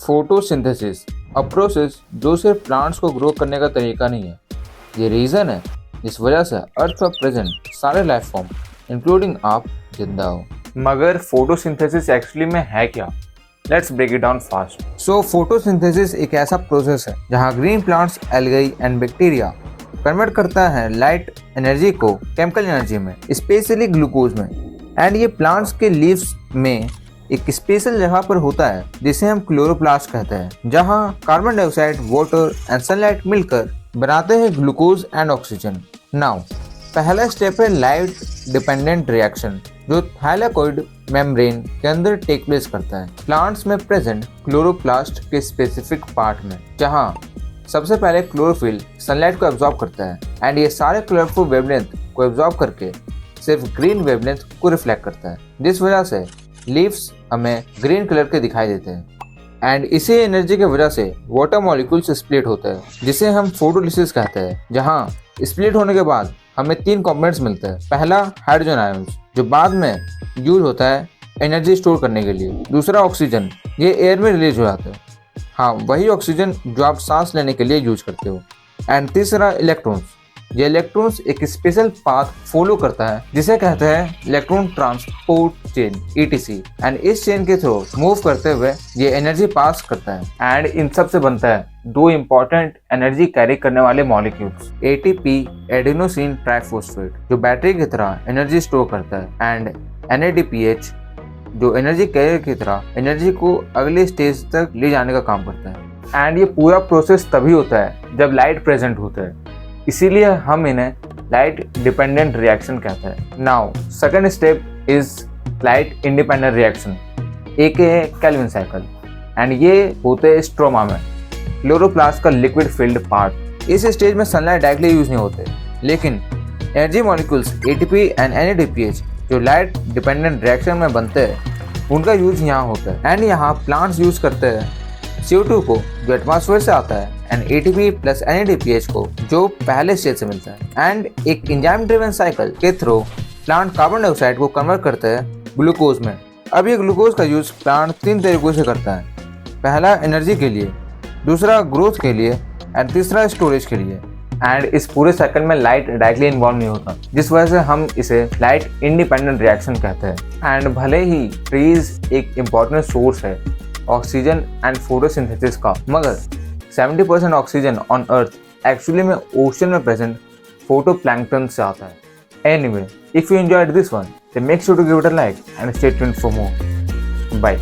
Photosynthesis a process जो सिर्फ plants को ग्रो करने का तरीका नहीं है, ये रीज़न है जिस वजह से अर्थ पर प्रेजेंट सारे लाइफ फॉर्म इंक्लूडिंग आप जिंदा हो। मगर फोटोसिंथेसिस एक्चुअली में है क्या? Let's break it down fast. So photosynthesis एक ऐसा प्रोसेस है जहाँ green plants, algae and bacteria convert करता है लाइट एनर्जी को केमिकल एनर्जी में, स्पेशली ग्लूकोज में। एंड ये प्लांट्स के लीव्स में एक स्पेशल जगह पर होता है जिसे हम क्लोरोप्लास्ट कहते हैं, जहाँ carbon dioxide, water and sunlight मिलकर बनाते हैं ग्लूकोज एंड ऑक्सीजन। नाउ पहला स्टेप है लाइट डिपेंडेंट रिएक्शन, जो थाइलाकोइड मेम्ब्रेन के अंदर टेक प्लेस करता है प्लांट्स में प्रेजेंट क्लोरोप्लास्ट के स्पेसिफिक पार्ट में, जहाँ सबसे पहले क्लोरोफिल सनलाइट को एब्जॉर्ब करता है एंड ये सारे कलरफुल वेवलेंथ को एब्जॉर्ब करके सिर्फ ग्रीन वेवलेंथ को रिफ्लेक्ट करता है, जिस वजह से लीव्स हमें ग्रीन कलर के दिखाई देते हैं। एंड इसी एनर्जी की वजह से वाटर मॉलिक्यूल्स स्प्लिट होता है जिसे हम फोटोलिसिस कहते हैं, जहाँ स्प्लिट होने के बाद हमें 3 कंपोनेंट्स मिलते हैं। पहला हाइड्रोजन आयंस जो बाद में यूज होता है एनर्जी स्टोर करने के लिए। दूसरा ऑक्सीजन, ये एयर में रिलीज हो जाता है, हाँ वही ऑक्सीजन जो आप सांस लेने के लिए यूज करते हो। एंड तीसरा इलेक्ट्रॉन्स, ये इलेक्ट्रॉन्स एक स्पेशल पाथ फॉलो करता है जिसे कहते हैं electron transport chain ETC। And इस चेन के थ्रू मूव करते हुए ये एनर्जी पास करता है। एंड इन सब से बनता है 2 इंपॉर्टेंट एनर्जी कैरी करने वाले मॉलिक्यूल्स, ATP एडेनोसिन ट्राइफॉस्फेट जो बैटरी की तरह एनर्जी स्टोर करता है, एंड NADPH जो एनर्जी कैरियर की तरह एनर्जी को अगले स्टेज तक ले जाने का काम करता है। एंड ये पूरा प्रोसेस तभी होता है जब लाइट प्रेजेंट होता है, इसीलिए हम इन्हें लाइट डिपेंडेंट रिएक्शन कहते हैं। Now second step is light independent reaction AKA Calvin cycle. And ये होते हैं स्ट्रोमा में, क्लोरोप्लास्ट का लिक्विड फिल्ड पार्ट। इस स्टेज में सनलाइट डायरेक्टली यूज नहीं होते, लेकिन energy molecules ATP and NADPH जो लाइट डिपेंडेंट रिएक्शन में बनते हैं उनका यूज यहाँ होता है। एंड यहाँ प्लांट्स यूज करते हैं CO2 को जो एटमॉस्फेयर से आता है एंड ATP प्लस NADPH को जो पहले स्टेज से मिलता है। एंड एक एंजाइम ड्रिवन साइकिल के थ्रू प्लांट कार्बन डाइऑक्साइड को कन्वर्ट करते हैं ग्लूकोज में। अब ये ग्लूकोज का यूज प्लांट 3 तरीकों से करता है। पहला एनर्जी के लिए, दूसरा ग्रोथ के लिए एंड तीसरा स्टोरेज के लिए। एंड इस पूरे साइकिल में लाइट डायरेक्टली इन्वॉल्व नहीं होता, जिस वजह से हम इसे लाइट इंडिपेंडेंट रिएक्शन कहते हैं। एंड भले ही ट्रीज एक इम्पॉर्टेंट सोर्स है ऑक्सीजन एंड फोटोसिंथेसिस का, मगर 70% ऑक्सीजन ऑन अर्थ एक्चुअली में ओशन में प्रेजेंट फोटोप्लैंक्टन से आता है। Anyway, if you enjoyed this one, then make sure to give it a like and stay tuned for more. Bye.